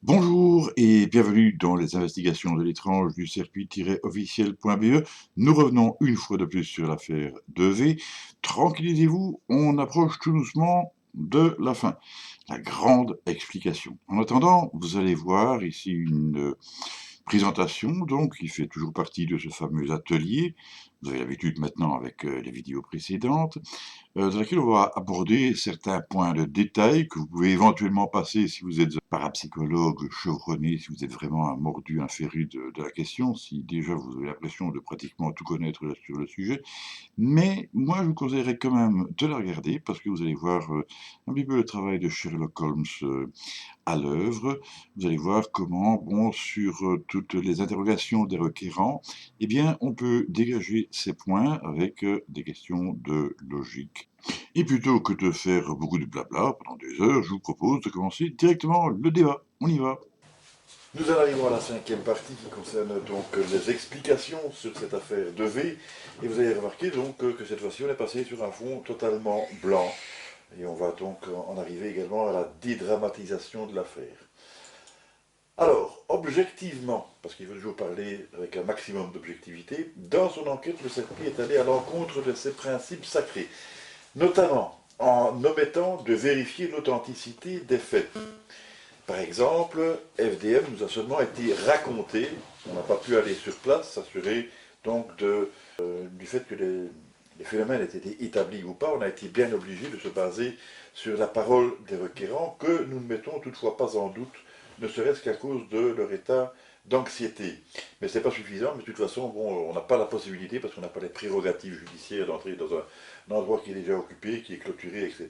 Bonjour et bienvenue dans les investigations de l'étrange du circuit-officiel.be. Nous revenons une fois de plus sur l'affaire de. Tranquillisez-vous, on approche tout doucement de la fin. La grande explication. En attendant, vous allez voir ici une présentation, donc, qui fait toujours partie de ce fameux atelier. Vous avez l'habitude maintenant avec les vidéos précédentes, dans laquelle on va aborder certains points de détail que vous pouvez éventuellement passer si vous êtes un parapsychologue chevronné, si vous êtes vraiment un mordu, un féru de la question, si déjà vous avez l'impression de pratiquement tout connaître sur le sujet. Mais moi, je vous conseillerais quand même de la regarder parce que vous allez voir un petit peu le travail de Sherlock Holmes à l'œuvre. Vous allez voir comment, bon, sur toutes les interrogations des requérants, eh bien, on peut dégager ces points avec des questions de logique. Et plutôt que de faire beaucoup de blabla pendant des heures, je vous propose de commencer directement le débat. On y va. Nous en arrivons à la cinquième partie qui concerne donc les explications sur cette affaire de V. Et vous avez remarqué donc que cette fois-ci on est passé sur un fond totalement blanc. Et on va donc en arriver également à la dédramatisation de l'affaire. Alors, objectivement, parce qu'il faut toujours parler avec un maximum d'objectivité, dans son enquête, le CERPI est allé à l'encontre de ses principes sacrés, notamment en omettant de vérifier l'authenticité des faits. Par exemple, FDM nous a seulement été raconté, on n'a pas pu aller sur place, s'assurer donc du fait que les phénomènes aient été établis ou pas. On a été bien obligé de se baser sur la parole des requérants que nous ne mettons toutefois pas en doute, ne serait-ce qu'à cause de leur état d'anxiété. Mais ce n'est pas suffisant, mais de toute façon, bon, on n'a pas la possibilité, parce qu'on n'a pas les prérogatives judiciaires d'entrer dans un endroit qui est déjà occupé, qui est clôturé, etc.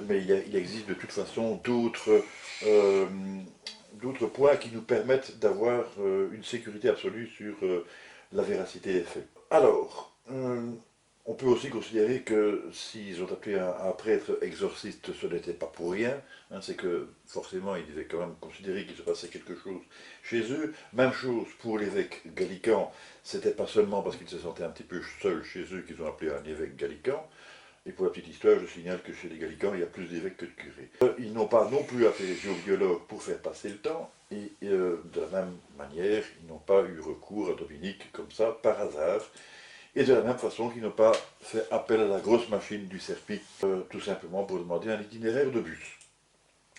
Mais il existe de toute façon euh, d'autres points qui nous permettent d'avoir une sécurité absolue sur la véracité des faits. Alors, on peut aussi considérer que s'ils ont appelé un prêtre exorciste, ce n'était pas pour rien. Hein, c'est que forcément, ils devaient quand même considérer qu'il se passait quelque chose chez eux. Même chose pour l'évêque gallican. C'était pas seulement parce qu'ils se sentaient un petit peu seuls chez eux qu'ils ont appelé un évêque gallican. Et pour la petite histoire, je signale que chez les gallicans, il y a plus d'évêques que de curés. Ils n'ont pas non plus appelé les géobiologues pour faire passer le temps, et de la même manière, ils n'ont pas eu recours à Dominique comme ça, par hasard, et de la même façon qu'ils n'ont pas fait appel à la grosse machine du Serpi, tout simplement pour demander un itinéraire de bus.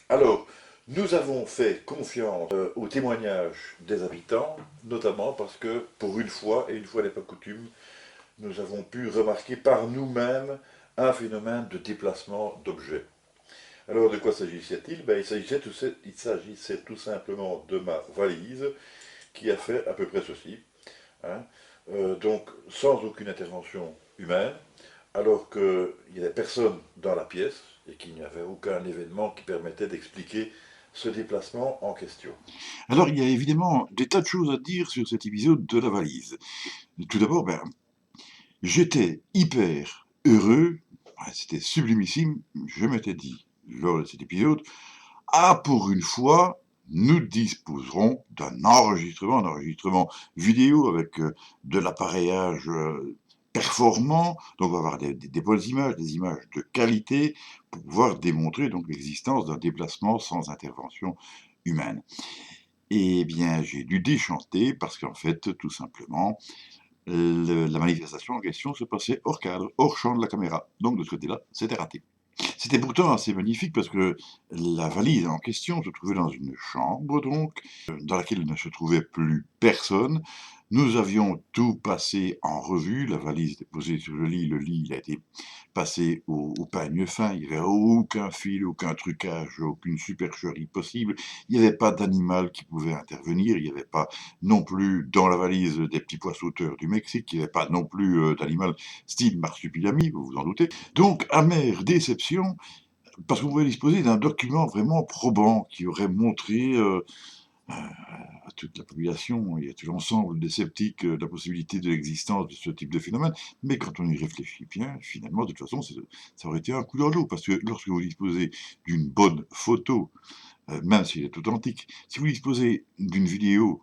Alors, nous avons fait confiance aux témoignages des habitants, notamment parce que, pour une fois, et une fois n'est pas coutume, nous avons pu remarquer par nous-mêmes un phénomène de déplacement d'objets. Alors de quoi s'agissait-il? Il s'agissait tout simplement de ma valise qui a fait à peu près ceci. Hein. Donc sans aucune intervention humaine, alors qu'il n'y avait personne dans la pièce et qu'il n'y avait aucun événement qui permettait d'expliquer ce déplacement en question. Alors, il y a évidemment des tas de choses à dire sur cet épisode de la valise. Tout d'abord, ben, j'étais hyper heureux, c'était sublimissime, je m'étais dit, lors de cet épisode, ah, pour une fois, nous disposerons d'un enregistrement, un enregistrement vidéo avec de l'appareillage performant, donc on va avoir des bonnes images, des images de qualité, pour pouvoir démontrer donc l'existence d'un déplacement sans intervention humaine. Eh bien, j'ai dû déchanter parce qu'en fait, tout simplement, la manifestation en question se passait hors cadre, hors champ de la caméra. Donc de ce côté-là, c'était raté. C'était pourtant assez magnifique parce que la valise en question se trouvait dans une chambre, donc, dans laquelle il ne se trouvait plus personne. Nous avions tout passé en revue, la valise était posée sur le lit il a été passé au peigne fin, il n'y avait aucun fil, aucun trucage, aucune supercherie possible, il n'y avait pas d'animal qui pouvait intervenir, il n'y avait pas non plus dans la valise des petits pois sauteurs du Mexique, il n'y avait pas non plus d'animal style marsupilami, vous vous en doutez. Donc, amère déception, parce qu'on pouvait disposer d'un document vraiment probant qui aurait montré à toute la population et à tout l'ensemble des sceptiques la possibilité de l'existence de ce type de phénomène. Mais quand on y réfléchit bien, finalement, de toute façon, ça aurait été un coup dans l'eau, parce que lorsque vous disposez d'une bonne photo, même si elle est authentique, si vous disposez d'une vidéo,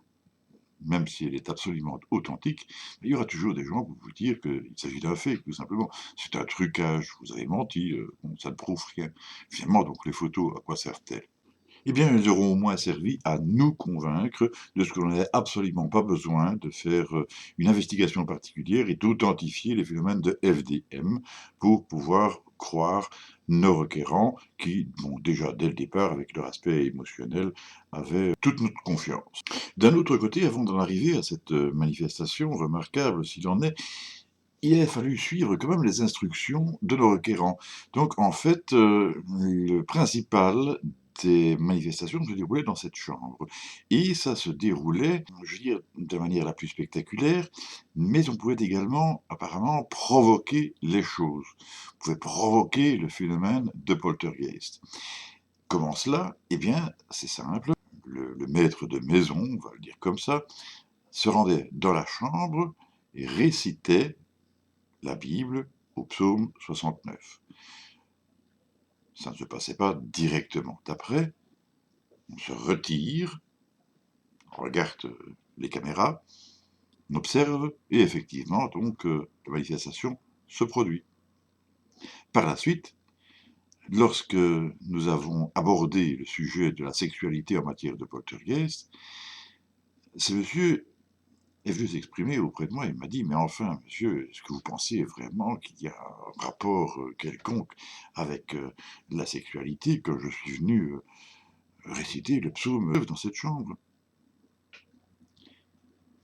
même si elle est absolument authentique, il y aura toujours des gens pour vous dire qu'il s'agit d'un fait, tout simplement. C'est un trucage, vous avez menti, bon, ça ne prouve rien. Finalement, donc les photos, à quoi servent-elles? eh bien, elles auront au moins servi à nous convaincre de ce que l'on n'avait absolument pas besoin de faire une investigation particulière et d'authentifier les phénomènes de FDM pour pouvoir croire nos requérants qui, bon, déjà dès le départ, avec leur aspect émotionnel, avaient toute notre confiance. D'un autre côté, avant d'en arriver à cette manifestation remarquable s'il en est, il a fallu suivre quand même les instructions de nos requérants. Donc en fait, le principal des manifestations se déroulait dans cette chambre. Et ça se déroulait, je veux dire, de la manière la plus spectaculaire, mais on pouvait également apparemment provoquer les choses. On pouvait provoquer le phénomène de poltergeist. Comment cela? Eh bien, c'est simple. Le maître de maison, on va le dire comme ça, se rendait dans la chambre et récitait la Bible au psaume 69. Ça ne se passait pas directement. D'après, on se retire, on regarde les caméras, on observe, et effectivement, donc, la manifestation se produit. Par la suite, lorsque nous avons abordé le sujet de la sexualité en matière de poltergeist, ce monsieur est venu s'exprimer auprès de moi et m'a dit: «Mais enfin, monsieur, est-ce que vous pensez vraiment qu'il y a un rapport quelconque avec la sexualité quand je suis venu réciter le psaume 9 dans cette chambre?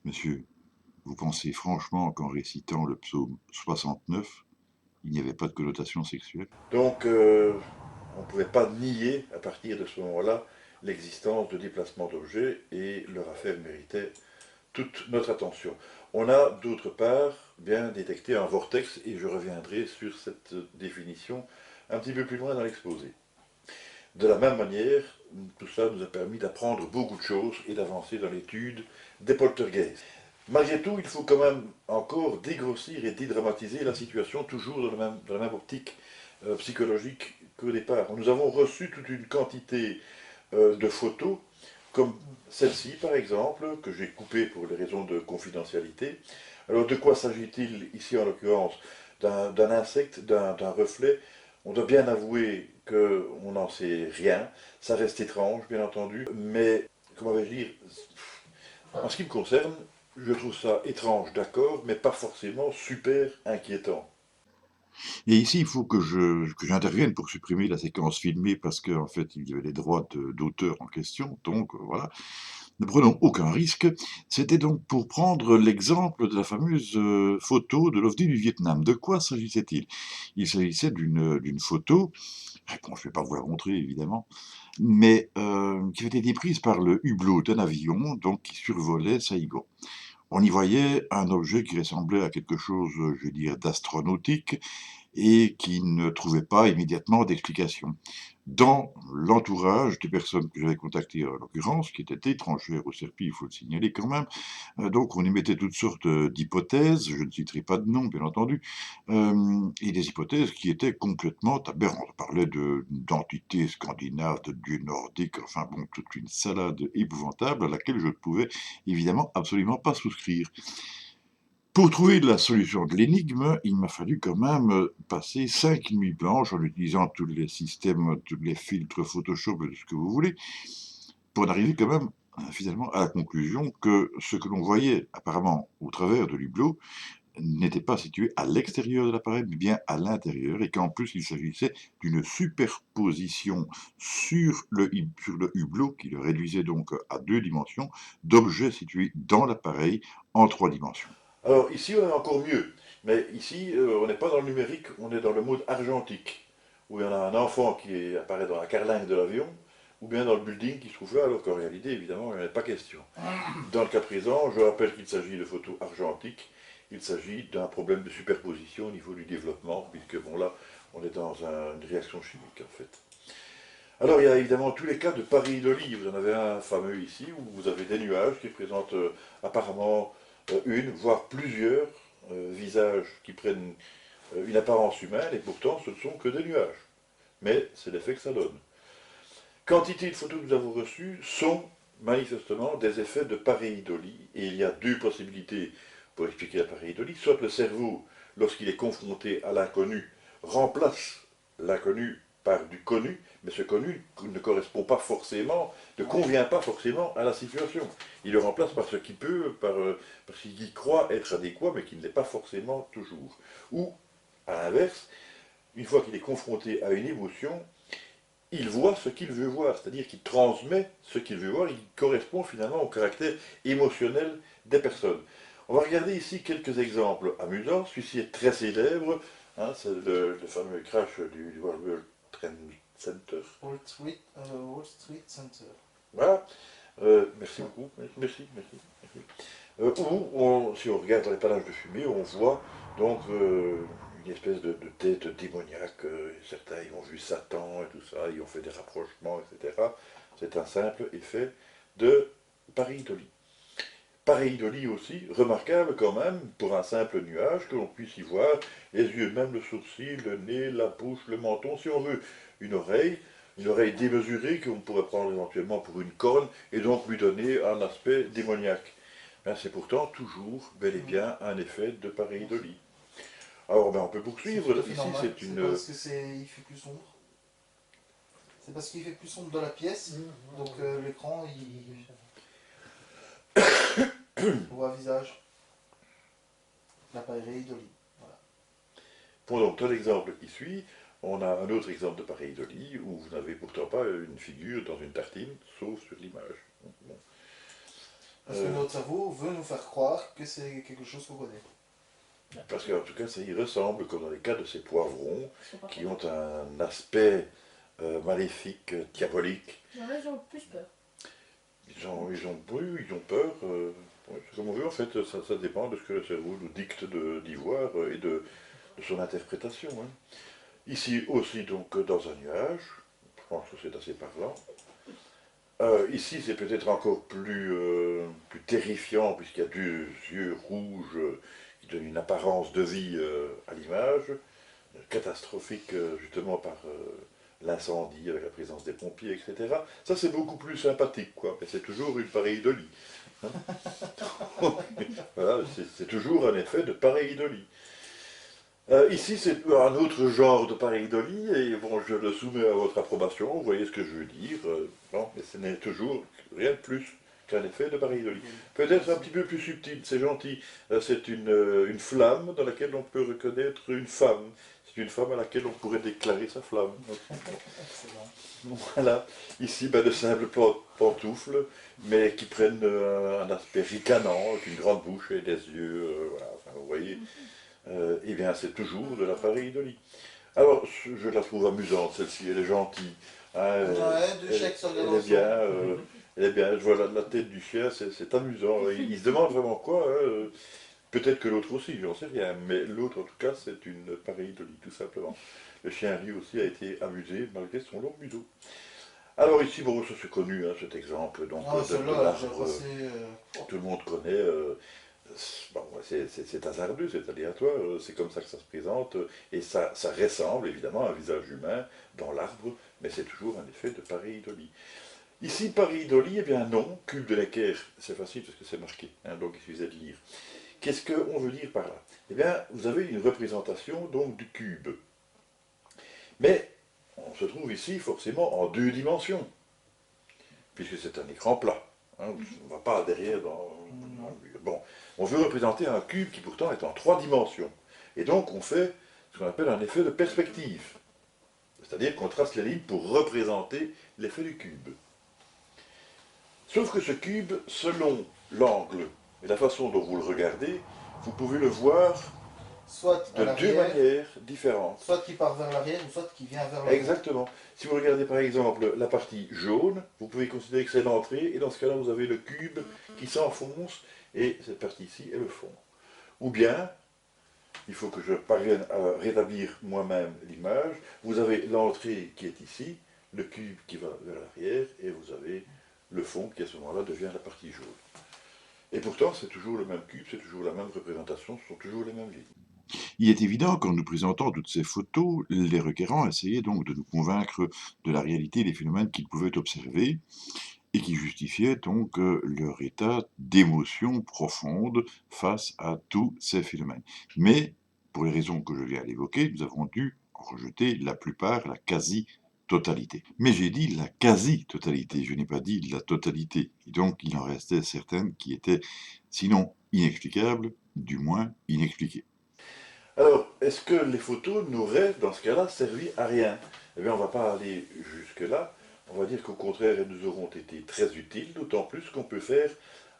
Monsieur, vous pensez franchement qu'en récitant le psaume 69, il n'y avait pas de connotation sexuelle?» Donc, on ne pouvait pas nier, à partir de ce moment-là, l'existence de déplacements d'objets, et leur affaire méritait toute notre attention. On a, d'autre part, bien détecté un vortex, et je reviendrai sur cette définition un petit peu plus loin dans l'exposé. De la même manière, tout cela nous a permis d'apprendre beaucoup de choses et d'avancer dans l'étude des poltergeists. Malgré tout, il faut quand même encore dégrossir et dédramatiser la situation, toujours dans la même optique psychologique qu'au départ. Nous avons reçu toute une quantité de photos, comme celle-ci par exemple, que j'ai coupée pour des raisons de confidentialité. Alors de quoi s'agit-il ici en l'occurrence? D'un insecte, d'un reflet. On doit bien avouer qu'on n'en sait rien. Ça reste étrange, bien entendu, mais comment vais-je dire, en ce qui me concerne, je trouve ça étrange, d'accord, mais pas forcément super inquiétant. Et ici, il faut que j'intervienne pour supprimer la séquence filmée parce qu'en fait, il y avait les droits d'auteur en question. Donc voilà, ne prenons aucun risque. C'était donc pour prendre l'exemple de la fameuse photo de l'OVNI du Vietnam. De quoi s'agissait-il? Il s'agissait d'une photo, bon, je ne vais pas vous la montrer évidemment, mais qui avait été prise par le hublot d'un avion donc, qui survolait Saïgon. On y voyait un objet qui ressemblait à quelque chose, je veux dire, d'astronautique, et qui ne trouvait pas immédiatement d'explication. Dans l'entourage des personnes que j'avais contactées, en l'occurrence, qui étaient étrangères au CERPI, il faut le signaler quand même, donc on émettait toutes sortes d'hypothèses, je ne citerai pas de nom, bien entendu, et des hypothèses qui étaient complètement aberrantes. On parlait d'entités scandinaves, de dieux nordiques, enfin bon, toute une salade épouvantable à laquelle je ne pouvais évidemment absolument pas souscrire. Pour trouver la solution de l'énigme, il m'a fallu quand même passer 5 nuits blanches en utilisant tous les systèmes, tous les filtres Photoshop et tout ce que vous voulez, pour en arriver quand même finalement à la conclusion que ce que l'on voyait apparemment au travers de l'hublot n'était pas situé à l'extérieur de l'appareil, mais bien à l'intérieur, et qu'en plus il s'agissait d'une superposition sur le hublot, qui le réduisait donc à 2 dimensions, d'objets situés dans l'appareil en 3 dimensions. Alors ici, on est encore mieux, mais ici, on n'est pas dans le numérique, on est dans le mode argentique, où il y en a un enfant qui apparaît dans la carlingue de l'avion, ou bien dans le building qui se trouve là, alors qu'en réalité, évidemment, il n'y en a pas question. Dans le cas présent, je rappelle qu'il s'agit de photos argentiques, il s'agit d'un problème de superposition au niveau du développement, puisque bon là, on est dans une réaction chimique en fait. Alors il y a évidemment tous les cas de pareidolie. Vous en avez un fameux ici, où vous avez des nuages qui présentent apparemment une, voire plusieurs visages qui prennent une apparence humaine, et pourtant ce ne sont que des nuages. Mais c'est l'effet que ça donne. Quantité de photos que nous avons reçues sont manifestement des effets de pareidolie, et il y a deux possibilités pour expliquer la pareidolie. Soit le cerveau, lorsqu'il est confronté à l'inconnu, remplace l'inconnu par du connu, mais ce connu ne correspond pas forcément, ne convient pas forcément à la situation. Il le remplace par ce qui peut, par ce qu'il croit être adéquat, mais qui ne l'est pas forcément toujours. Ou, à l'inverse, une fois qu'il est confronté à une émotion, il voit ce qu'il veut voir, c'est-à-dire qu'il transmet ce qu'il veut voir, il correspond finalement au caractère émotionnel des personnes. On va regarder ici quelques exemples amusants. Celui-ci est très célèbre, hein, c'est le fameux crash du World Trade Center. Wall Street Center. Voilà. Merci beaucoup. Merci. Si on regarde dans les panaches de fumée, on voit donc une espèce de tête démoniaque. Certains ils ont vu Satan et tout ça, ils ont fait des rapprochements, etc. C'est un simple effet de pareidolie. Pareidolie aussi, remarquable quand même, pour un simple nuage, que l'on puisse y voir les yeux, même le sourcil, le nez, la bouche, le menton, si on veut une oreille démesurée qu'on pourrait prendre éventuellement pour une corne, et donc lui donner un aspect démoniaque. Ben, c'est pourtant toujours, bel et bien, un effet de pareidolie. Alors, ben, on peut poursuivre. Ici, c'est une... parce qu'il fait plus sombre. C'est parce qu'il fait plus sombre dans la pièce, donc l'écran, on voit un visage. La pareidolie. Voilà. Pour donc ton exemple qui suit, on a un autre exemple de pareidolie où vous n'avez pourtant pas une figure dans une tartine, sauf sur l'image. Bon. Parce que notre cerveau veut nous faire croire que c'est quelque chose qu'on connaît. Parce qu'en tout cas, ça y ressemble, comme dans les cas de ces poivrons, qui ont un aspect maléfique, diabolique. Il y en a qui ont plus peur. Ils ont peur. Ouais, c'est comme on veut, en fait, ça dépend de ce que le cerveau nous dicte d'y voir et de son interprétation. Hein. Ici aussi, donc, dans un nuage, je pense que c'est assez parlant. Ici, c'est peut-être encore plus terrifiant, puisqu'il y a deux yeux rouges qui donnent une apparence de vie à l'image, catastrophique justement par l'incendie avec la présence des pompiers, etc. Ça, c'est beaucoup plus sympathique, quoi, mais c'est toujours une pareidolie. Hein. Voilà, c'est toujours un effet de pareidolie. Ici, c'est un autre genre de pareidolie, et bon, je le soumets à votre approbation, vous voyez ce que je veux dire. Non, mais ce n'est toujours rien de plus qu'un effet de pareidolie. Peut-être un petit peu plus subtil, c'est gentil. C'est une flamme dans laquelle on peut reconnaître une femme. C'est une femme à laquelle on pourrait déclarer sa flamme. Voilà. Ici, de simples pantoufles, mais qui prennent un aspect ricanant, avec une grande bouche et des yeux. Voilà, enfin, vous voyez. Eh bien, c'est toujours de la pareidolie. Alors, je la trouve amusante, celle-ci, elle est gentille. Hein, elle est bien, je vois la tête du chien, c'est amusant. Il se demande vraiment quoi. Hein, peut-être que l'autre aussi, j'en sais rien. Mais l'autre, en tout cas, c'est une pareidolie, tout simplement. Le chien lui aussi a été amusé, malgré son long museau. Alors ici, bon, ça c'est connu, hein, cet exemple donc, de l'arbre. Tout le monde connaît. Bon, c'est hasardeux, c'est aléatoire, c'est comme ça que ça se présente, et ça ressemble évidemment à un visage humain dans l'arbre, mais c'est toujours un effet de pareidolie. Ici, pareidolie, eh bien non, cube de l'équerre, c'est facile parce que c'est marqué, hein, donc il suffisait de lire. Qu'est-ce qu'on veut dire par là? Eh bien, vous avez une représentation donc du cube. Mais on se trouve ici forcément en deux dimensions, puisque c'est un écran plat. Hein, on ne va pas derrière dans le mur. Bon, on veut représenter un cube qui pourtant est en trois dimensions. Et donc on fait ce qu'on appelle un effet de perspective. C'est-à-dire qu'on trace les lignes pour représenter l'effet du cube. Sauf que ce cube, selon l'angle et la façon dont vous le regardez, vous pouvez le voir soit de deux manières différentes. Soit qui part vers l'arrière, ou soit qui vient vers l'avant. Exactement. Si vous regardez par exemple la partie jaune, vous pouvez considérer que c'est l'entrée, et dans ce cas-là, vous avez le cube qui s'enfonce, et cette partie ici est le fond. Ou bien, il faut que je parvienne à rétablir moi-même l'image, vous avez l'entrée qui est ici, le cube qui va vers l'arrière, et vous avez le fond qui à ce moment-là devient la partie jaune. Et pourtant, c'est toujours le même cube, c'est toujours la même représentation, ce sont toujours les mêmes lignes. Il est évident qu'en nous présentant toutes ces photos, les requérants essayaient donc de nous convaincre de la réalité des phénomènes qu'ils pouvaient observer et qui justifiaient donc leur état d'émotion profonde face à tous ces phénomènes. Mais, pour les raisons que je viens d'évoquer, nous avons dû rejeté la plupart, la quasi-totalité. Mais j'ai dit la quasi-totalité, je n'ai pas dit la totalité. Et donc il en restait certaines qui étaient, sinon inexplicables, du moins inexpliquées. Alors, est-ce que les photos n'auraient, dans ce cas-là, servi à rien? Eh bien, on ne va pas aller jusque-là. On va dire qu'au contraire, elles nous auront été très utiles, d'autant plus qu'on peut faire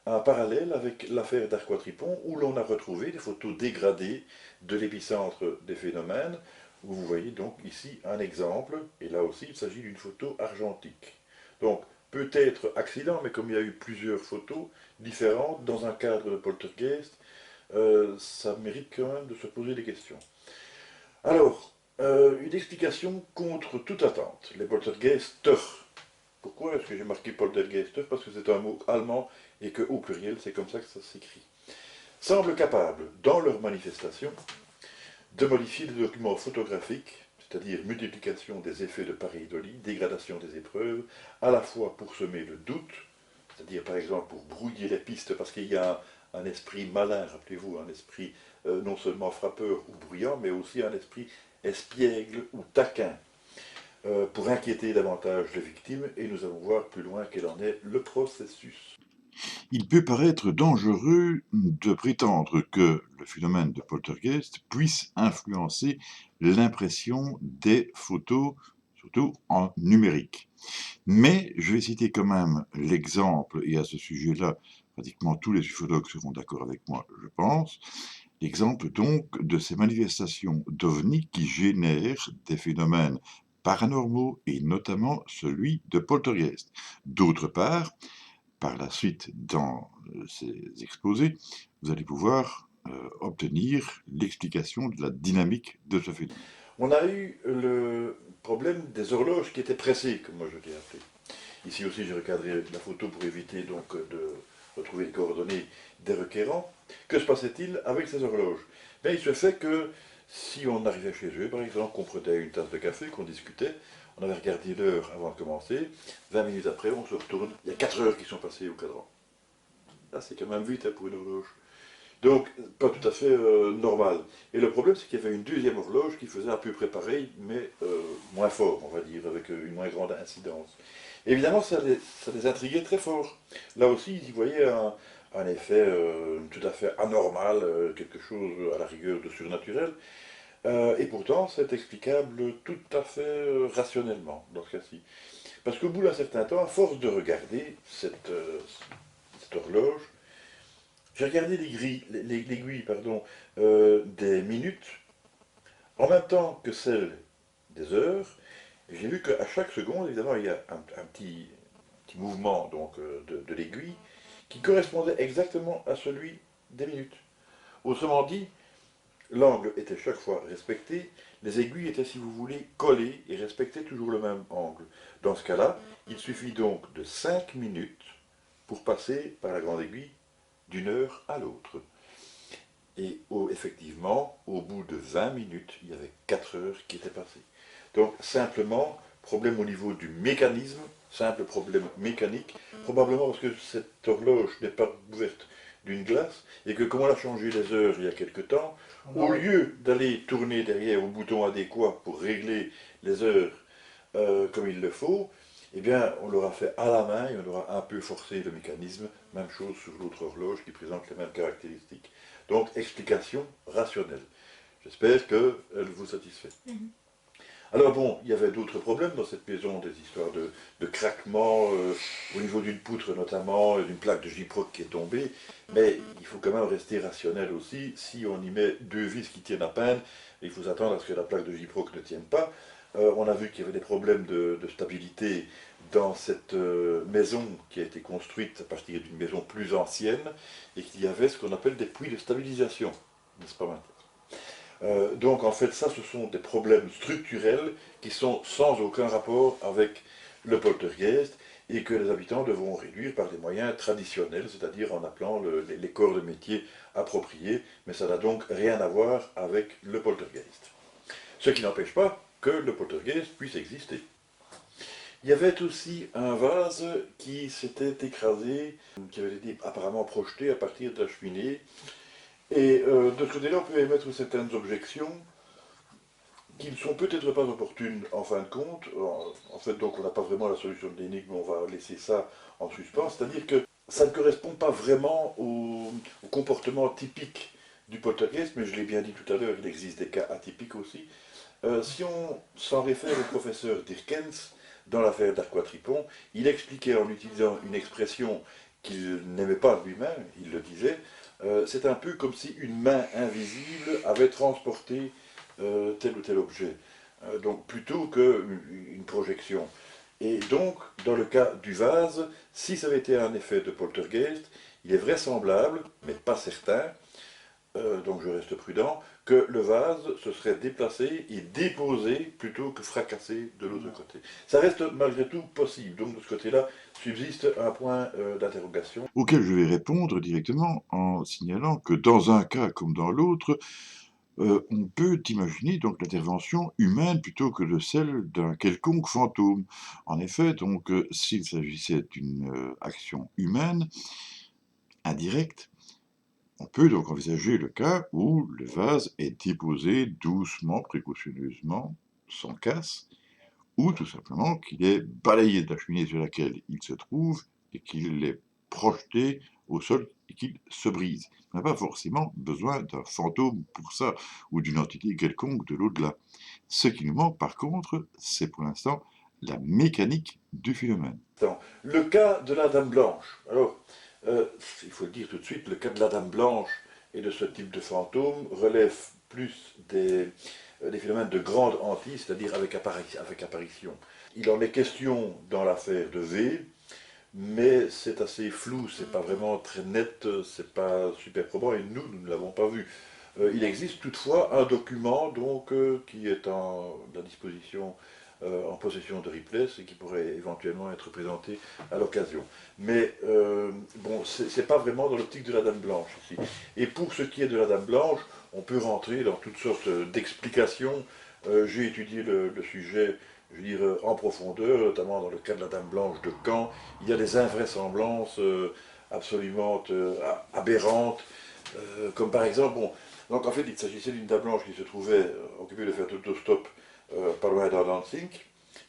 un parallèle avec l'affaire d'Arquatripon, où l'on a retrouvé des photos dégradées de l'épicentre des phénomènes, où vous voyez donc ici un exemple, et là aussi il s'agit d'une photo argentique. Donc, peut-être accident, mais comme il y a eu plusieurs photos différentes dans un cadre de poltergeist, ça mérite quand même de se poser des questions. Alors, une explication contre toute attente. Les poltergeister. Pourquoi est-ce que j'ai marqué poltergeister? Parce que c'est un mot allemand et que au pluriel, c'est comme ça que ça s'écrit. Semblent capables, dans leur manifestation, de modifier des documents photographiques, c'est-à-dire multiplication des effets de pareidolie, dégradation des épreuves, à la fois pour semer le doute, c'est-à-dire par exemple pour brouiller les pistes, parce qu'il y a un esprit malin, rappelez-vous, un esprit non seulement frappeur ou bruyant, mais aussi un esprit espiègle ou taquin, pour inquiéter davantage les victimes, et nous allons voir plus loin quel en est le processus. Il peut paraître dangereux de prétendre que le phénomène de poltergeist puisse influencer l'impression des photos, surtout en numérique. Mais je vais citer quand même l'exemple, et à ce sujet-là, pratiquement tous les ufologues seront d'accord avec moi, je pense, l'exemple donc de ces manifestations d'ovnis qui génèrent des phénomènes paranormaux et notamment celui de poltergeist. D'autre part, par la suite, dans ces exposés, vous allez pouvoir obtenir l'explication de la dynamique de ce phénomène. On a eu le problème des horloges qui étaient pressées, comme moi je l'ai appelé. Ici aussi, j'ai recadré la photo pour éviter donc de retrouver les coordonnées des requérants. Que se passait-il avec ces horloges? Bien, il se fait que si on arrivait chez eux, par exemple, qu'on prenait une tasse de café, qu'on discutait, on avait regardé l'heure avant de commencer, 20 minutes après, on se retourne, il y a 4 heures qui sont passées au cadran. Là, c'est quand même vite hein, pour une horloge. Donc, pas tout à fait normal. Et le problème, c'est qu'il y avait une deuxième horloge qui faisait à peu près pareil, mais moins fort, on va dire, avec une moins grande incidence. Évidemment, ça les intriguait très fort. Là aussi, ils y voyaient un effet tout à fait anormal, quelque chose à la rigueur de surnaturel. Et pourtant, c'est explicable tout à fait rationnellement, dans ce cas-ci. Parce qu'au bout d'un certain temps, à force de regarder cette horloge, j'ai regardé l'aiguille des minutes en même temps que celle des heures. Et j'ai vu qu'à chaque seconde, évidemment, il y a un petit mouvement donc, de l'aiguille qui correspondait exactement à celui des minutes. Autrement dit, l'angle était chaque fois respecté, les aiguilles étaient, si vous voulez, collées et respectaient toujours le même angle. Dans ce cas-là, il suffit donc de 5 minutes pour passer par la grande aiguille d'une heure à l'autre. Et effectivement, au bout de 20 minutes, il y avait 4 heures qui étaient passées. Donc simplement, problème au niveau du mécanisme, simple problème mécanique, probablement parce que cette horloge n'est pas ouverte d'une glace, et que comme on a changé les heures il y a quelque temps, au lieu d'aller tourner derrière au bouton adéquat pour régler les heures comme il le faut, eh bien, on l'aura fait à la main et on aura un peu forcé le mécanisme. Même chose sur l'autre horloge qui présente les mêmes caractéristiques. Donc, explication rationnelle. J'espère qu'elle vous satisfait. Alors bon, il y avait d'autres problèmes dans cette maison, des histoires de craquements au niveau d'une poutre notamment, d'une plaque de gyproc qui est tombée, mais il faut quand même rester rationnel aussi. Si on y met 2 vis qui tiennent à peine, il faut s'attendre à ce que la plaque de gyproc ne tienne pas. On a vu qu'il y avait des problèmes de stabilité dans cette maison qui a été construite à partir d'une maison plus ancienne et qu'il y avait ce qu'on appelle des puits de stabilisation, n'est-ce pas maintenant? Donc en fait ça ce sont des problèmes structurels qui sont sans aucun rapport avec le poltergeist et que les habitants devront réduire par des moyens traditionnels, c'est-à-dire en appelant les corps de métier appropriés, mais ça n'a donc rien à voir avec le poltergeist. Ce qui n'empêche pas que le poltergeist puisse exister. Il y avait aussi un vase qui s'était écrasé, qui avait été apparemment projeté à partir de la cheminée. Et de ce côté-là, on peut émettre certaines objections. qui ne sont peut-être pas opportunes en fin de compte. En fait, donc on n'a pas vraiment la solution de l'énigme, on va laisser ça en suspens. C'est-à-dire que ça ne correspond pas vraiment au comportement typique du poltergeist, mais je l'ai bien dit tout à l'heure, il existe des cas atypiques aussi. Si on s'en réfère au professeur Dirkens, dans l'affaire d'Arquatripon, il expliquait en utilisant une expression qu'il n'aimait pas lui-même, il le disait, c'est un peu comme si une main invisible avait transporté tel ou tel objet, donc plutôt qu'une projection. Et donc, dans le cas du vase, si ça avait été un effet de poltergeist, il est vraisemblable, mais pas certain, donc je reste prudent, que le vase se serait déplacé et déposé plutôt que fracassé de l'autre côté. Ça reste malgré tout possible, donc de ce côté-là subsiste un point d'interrogation. Auquel je vais répondre directement en signalant que dans un cas comme dans l'autre, on peut imaginer donc l'intervention humaine plutôt que de celle d'un quelconque fantôme. En effet, donc, s'il s'agissait d'une action humaine, indirecte, on peut donc envisager le cas où le vase est déposé doucement, précautionneusement, sans casse, ou tout simplement qu'il est balayé de la cheminée sur laquelle il se trouve et qu'il est projeté au sol et qu'il se brise. On n'a pas forcément besoin d'un fantôme pour ça, ou d'une entité quelconque de l'au-delà. Ce qui nous manque par contre, c'est pour l'instant la mécanique du phénomène. Le cas de la Dame Blanche. Alors, il faut le dire tout de suite, le cas de la Dame Blanche et de ce type de fantôme relève plus des phénomènes de grande hantise, c'est-à-dire avec apparition. Il en est question dans l'affaire de V, mais c'est assez flou, c'est pas vraiment très net, c'est pas super probant, et nous ne l'avons pas vu. Il existe toutefois un document donc, qui est à la disposition en possession de Ripley et qui pourrait éventuellement être présenté à l'occasion. Mais bon, c'est pas vraiment dans l'optique de la Dame Blanche ici. Et pour ce qui est de la Dame Blanche, on peut rentrer dans toutes sortes d'explications. J'ai étudié le sujet, je veux dire, en profondeur, notamment dans le cas de la Dame Blanche de Caen. Il y a des invraisemblances absolument aberrantes, comme par exemple, bon, donc en fait il s'agissait d'une Dame Blanche qui se trouvait occupée de faire autostop pas loin d'Ardansing,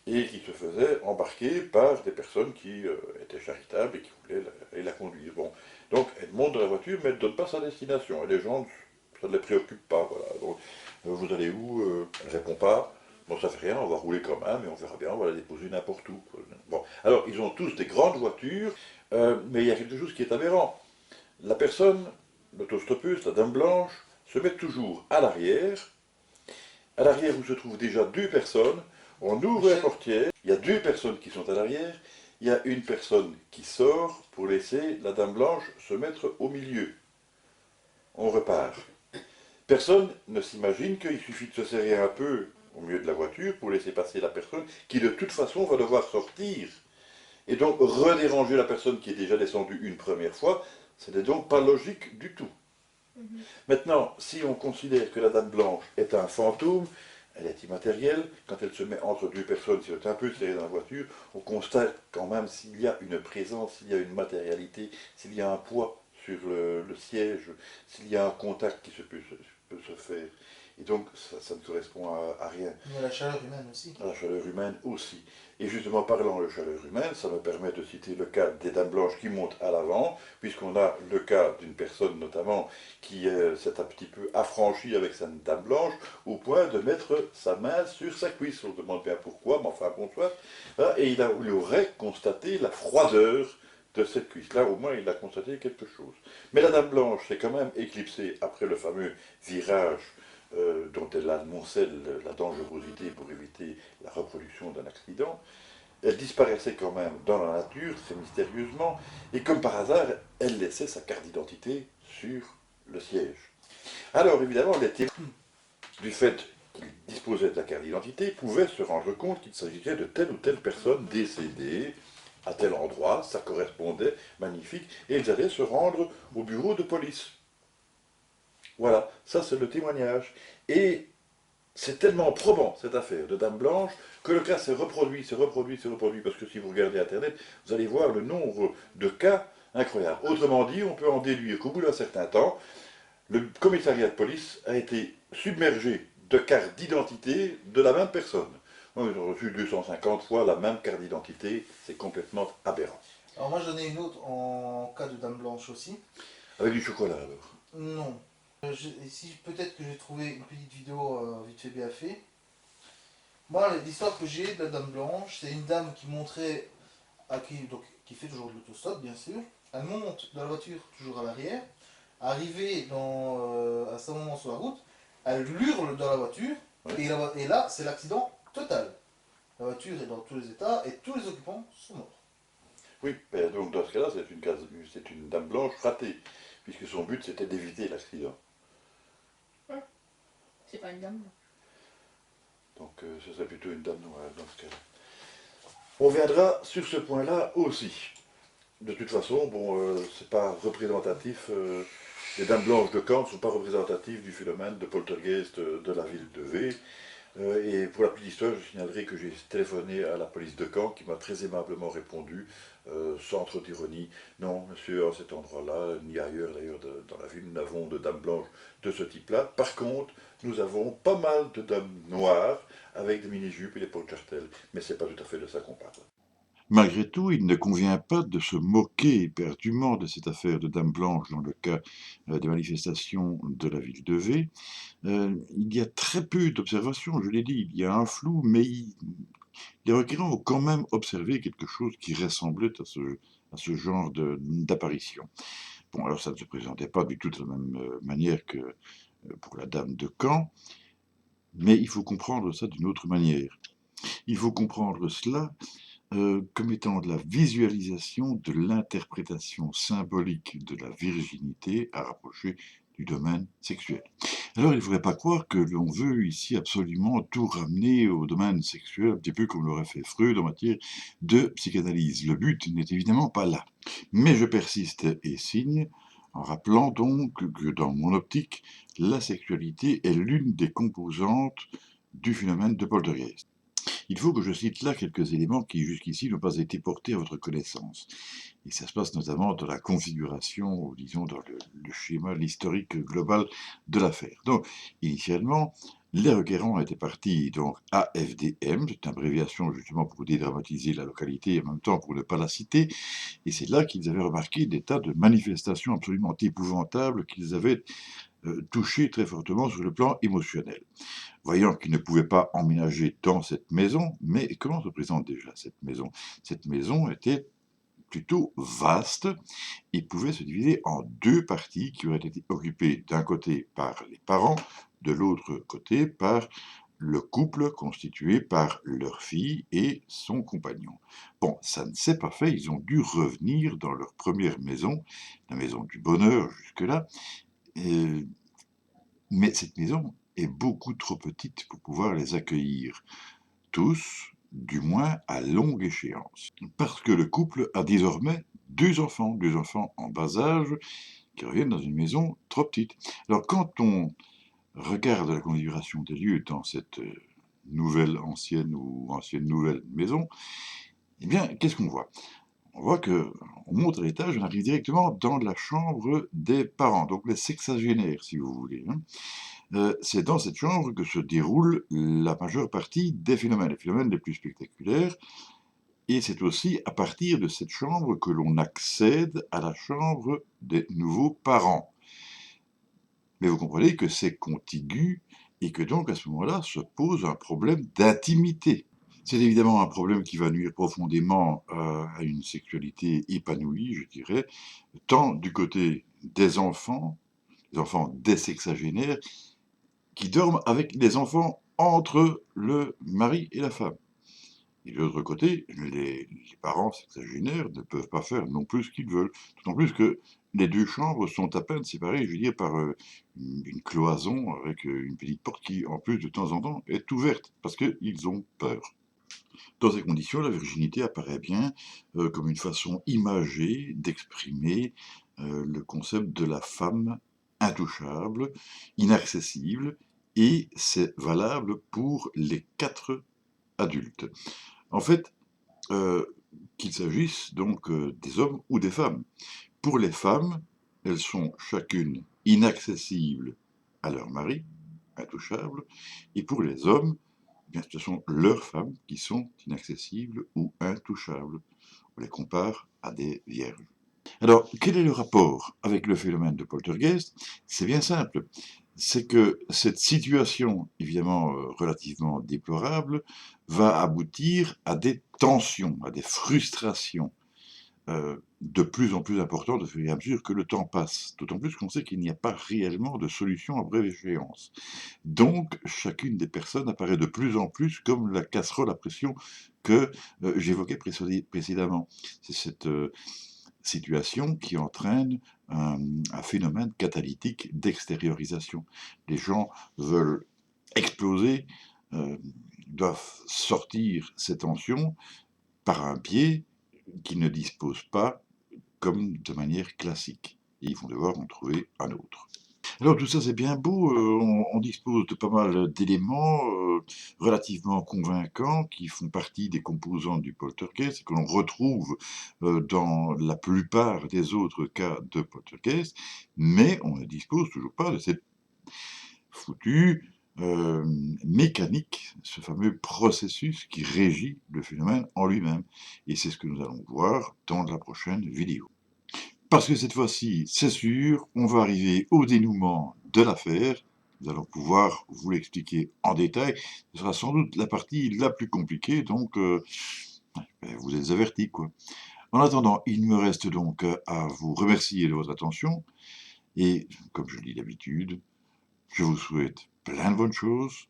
et qui se faisait embarquer par des personnes qui étaient charitables et qui voulaient la conduire. Bon. Donc elle monte dans la voiture, mais elle ne donne pas sa destination. Et les gens, ça ne les préoccupe pas. Voilà. Donc, vous allez où Elle ne répond pas. Bon, ça fait rien, on va rouler quand même, et on verra bien, on va la déposer n'importe où. Bon. Alors, ils ont tous des grandes voitures, mais il y a quelque chose qui est aberrant. La personne, l'autostoppeuse, la Dame Blanche, se met toujours à l'arrière où se trouvent déjà deux personnes. On ouvre la portière, il y a deux personnes qui sont à l'arrière, il y a une personne qui sort pour laisser la Dame Blanche se mettre au milieu. On repart. Personne ne s'imagine qu'il suffit de se serrer un peu au milieu de la voiture pour laisser passer la personne qui de toute façon va devoir sortir. Et donc redéranger la personne qui est déjà descendue une première fois, ce n'est donc pas logique du tout. Maintenant, si on considère que la Dame Blanche est un fantôme, elle est immatérielle, quand elle se met entre deux personnes, si elle est un peu serrée dans la voiture, on constate quand même s'il y a une présence, s'il y a une matérialité, s'il y a un poids sur le siège, s'il y a un contact qui peut se faire. Et donc, ça ne correspond à rien. Mais la chaleur humaine aussi. À la chaleur humaine aussi. Et justement, parlant de chaleur humaine, ça me permet de citer le cas des Dames Blanches qui montent à l'avant, puisqu'on a le cas d'une personne notamment qui s'est un petit peu affranchie avec sa Dame Blanche, au point de mettre sa main sur sa cuisse. On se demande bien pourquoi, mais enfin, bonsoir. Et il aurait constaté la froideur de cette cuisse. Là, au moins, il a constaté quelque chose. Mais la Dame Blanche s'est quand même éclipsée après le fameux virage dont elle annonçait la dangerosité pour éviter la reproduction d'un accident. Elle disparaissait quand même dans la nature, très mystérieusement, et comme par hasard, elle laissait sa carte d'identité sur le siège. Alors évidemment, les témoins, du fait qu'ils disposaient de la carte d'identité, pouvaient se rendre compte qu'il s'agissait de telle ou telle personne décédée à tel endroit, ça correspondait, magnifique, et ils allaient se rendre au bureau de police. Voilà, ça c'est le témoignage. Et c'est tellement probant, cette affaire de Dame Blanche, que le cas s'est reproduit, parce que si vous regardez Internet, vous allez voir le nombre de cas incroyables. Autrement dit, on peut en déduire qu'au bout d'un certain temps, le commissariat de police a été submergé de carte d'identité de la même personne. Moi, j'ai reçu 250 fois la même carte d'identité, c'est complètement aberrant. Alors moi j'en ai une autre en cas de dame blanche aussi. Avec du chocolat alors. Non. Ici peut-être que j'ai trouvé une petite vidéo vite fait bien fait. Moi l'histoire que j'ai de la dame blanche, c'est une dame qui montrait qui fait toujours de l'autostop bien sûr. Elle monte dans la voiture toujours à l'arrière. Arrivée à ce moment sur la route, elle hurle dans la voiture Ouais. et là c'est l'accident total. La voiture est dans tous les états et tous les occupants sont morts. Oui, ben donc dans ce cas-là, c'est une dame blanche ratée, puisque son but c'était d'éviter l'accident. C'est pas une dame. Donc ce serait plutôt une dame noire dans ce cas-là. On viendra sur ce point-là aussi. De toute façon, bon, c'est pas représentatif. Les dames blanches de Caen ne sont pas représentatives du phénomène de poltergeist de la ville de V. Et pour la petite histoire, je signalerai que j'ai téléphoné à la police de Caen qui m'a très aimablement répondu, sans trop d'ironie, non, monsieur, à cet endroit-là, ni ailleurs d'ailleurs dans la ville, nous n'avons de dames blanches de ce type-là. Par contre, nous avons pas mal de dames noires avec des mini-jupes et des porte-chartelles. Mais c'est pas tout à fait de ça qu'on parle. Malgré tout, il ne convient pas de se moquer éperdument de cette affaire de Dame Blanche dans le cas des manifestations de la ville de V. Il y a très peu d'observations, je l'ai dit, il y a un flou, mais les requérants ont quand même observé quelque chose qui ressemblait à ce genre d'apparition. Bon, alors ça ne se présentait pas du tout de la même manière que pour la Dame de Caen, mais il faut comprendre ça d'une autre manière. Il faut comprendre cela comme étant de la visualisation de l'interprétation symbolique de la virginité à rapprocher du domaine sexuel. Alors il ne faudrait pas croire que l'on veut ici absolument tout ramener au domaine sexuel, un petit peu comme l'aurait fait Freud en matière de psychanalyse. Le but n'est évidemment pas là. Mais je persiste et signe en rappelant donc que dans mon optique, la sexualité est l'une des composantes du phénomène de poltergeist. Il faut que je cite là quelques éléments qui jusqu'ici n'ont pas été portés à votre connaissance. Et ça se passe notamment dans la configuration, ou disons dans le schéma, l'historique global de l'affaire. Donc, initialement, les requérants étaient partis donc AFDM, c'est une abréviation justement pour dédramatiser la localité et en même temps pour ne pas la citer, et c'est là qu'ils avaient remarqué des tas de manifestations absolument épouvantables qu'ils avaient touchées très fortement sur le plan émotionnel. Voyant qu'ils ne pouvaient pas emménager dans cette maison, mais comment se présente déjà cette maison? Cette maison était plutôt vaste et pouvait se diviser en deux parties qui auraient été occupées d'un côté par les parents, de l'autre côté par le couple constitué par leur fille et son compagnon. Bon, ça ne s'est pas fait, ils ont dû revenir dans leur première maison, la maison du bonheur jusque-là, mais cette maison est beaucoup trop petite pour pouvoir les accueillir tous, du moins à longue échéance. Parce que le couple a désormais deux enfants en bas âge, qui reviennent dans une maison trop petite. Alors quand on regarde la configuration des lieux dans cette nouvelle ancienne ou ancienne nouvelle maison, eh bien, qu'est-ce qu'on voit? On voit que on monte à l'étage, on arrive directement dans la chambre des parents, donc les sexagénaires, si vous voulez. C'est dans cette chambre que se déroule la majeure partie des phénomènes, les phénomènes les plus spectaculaires, et c'est aussi à partir de cette chambre que l'on accède à la chambre des nouveaux parents. Mais vous comprenez que c'est contigu, et que donc à ce moment-là se pose un problème d'intimité. C'est évidemment un problème qui va nuire profondément à une sexualité épanouie, je dirais, tant du côté des enfants des sexagénaires, qui dorment avec les enfants entre le mari et la femme. Et de l'autre côté, les parents sexagénaires ne peuvent pas faire non plus ce qu'ils veulent. D'autant plus que les deux chambres sont à peine séparées, je veux dire, par une cloison avec une petite porte qui, en plus, de temps en temps, est ouverte, parce qu'ils ont peur. Dans ces conditions, la virginité apparaît bien comme une façon imagée d'exprimer le concept de la femme intouchable, inaccessible, et c'est valable pour les 4 adultes. En fait, qu'il s'agisse donc des hommes ou des femmes. Pour les femmes, elles sont chacune inaccessibles à leur mari, intouchables, et pour les hommes, eh bien, ce sont leurs femmes qui sont inaccessibles ou intouchables. On les compare à des vierges. Alors, quel est le rapport avec le phénomène de poltergeist? C'est bien simple. C'est que cette situation, évidemment relativement déplorable, va aboutir à des tensions, à des frustrations de plus en plus importantes au fur et à mesure que le temps passe. D'autant plus qu'on sait qu'il n'y a pas réellement de solution à brève échéance. Donc, chacune des personnes apparaît de plus en plus comme la casserole à pression que j'évoquais précédemment. C'est cette situation qui entraîne un phénomène catalytique d'extériorisation. Les gens veulent exploser, doivent sortir ces tensions par un biais qu'ils ne disposent pas comme de manière classique. Et ils vont devoir en trouver un autre. Alors tout ça c'est bien beau, on dispose de pas mal d'éléments relativement convaincants qui font partie des composantes du poltergeist et que l'on retrouve dans la plupart des autres cas de poltergeist, mais on ne dispose toujours pas de cette foutue mécanique, ce fameux processus qui régit le phénomène en lui-même. Et c'est ce que nous allons voir dans la prochaine vidéo. Parce que cette fois-ci, c'est sûr, on va arriver au dénouement de l'affaire. Nous allons pouvoir vous l'expliquer en détail. Ce sera sans doute la partie la plus compliquée, donc vous êtes avertis, quoi. En attendant, il me reste donc à vous remercier de votre attention. Et, comme je le dis d'habitude, je vous souhaite plein de bonnes choses.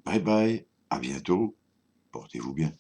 Bye bye, à bientôt, portez-vous bien.